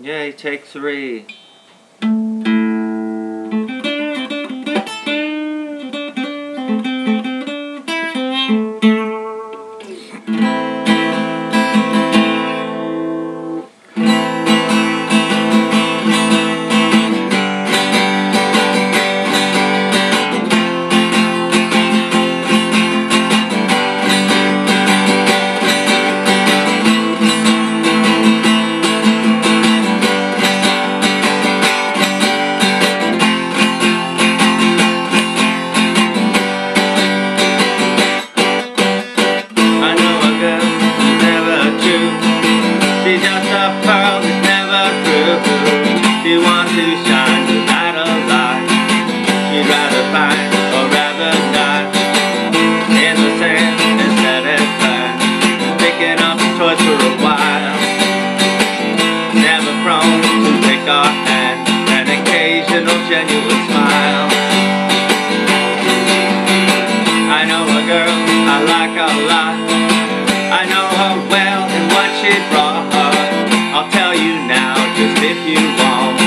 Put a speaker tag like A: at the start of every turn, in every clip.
A: Yay, take 3.
B: She's just a pearl that's never true. She wants to shine without a light. She'd rather find or rather die in the sand instead of pine, picking up toys for a while. Never prone to take our hand, an occasional genuine smile. I know a girl I like a lot. I know her well and what she brought. I'll tell you now, just if you want.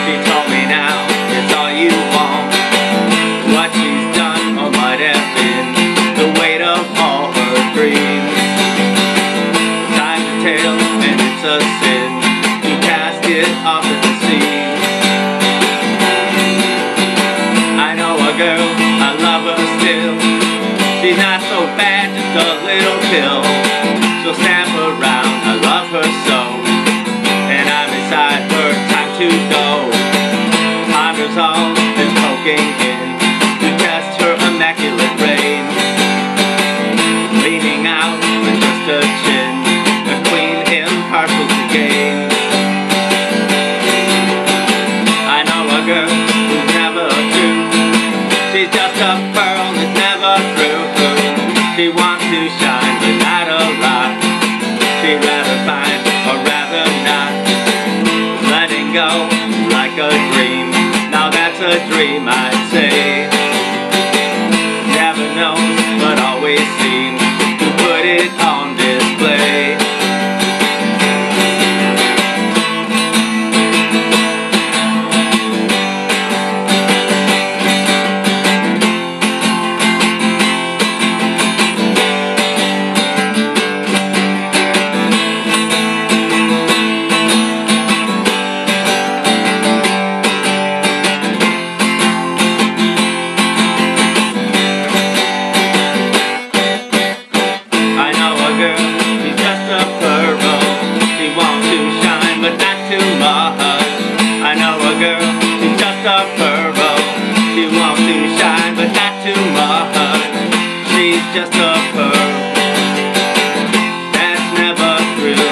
B: She told me now, it's all you want. What she's done or might have been, the weight of all her dreams. Time to tell, and it's a sin to cast it off at the seams. I know a girl, I love her still. She's not so bad, just a little pill. She'll stamp around, I love her so. And I'm beside her, time to go. Ponders all and poking in to test her immaculate brain. Leaning out with just a chin, a queen impartial to gain. I know a girl who's never true. She's just a pearl that's never through. She wants to shine but not a lot. She'd rather find or rather not. Letting go like a dream. Now that's a dream, I'd say. Never knows but always seems to put it on display. I know a girl who's just a pearl. She wants to shine, but not too much. She's just a pearl that's never through.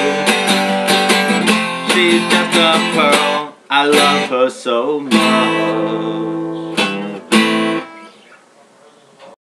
B: She's just a pearl, I love her so much.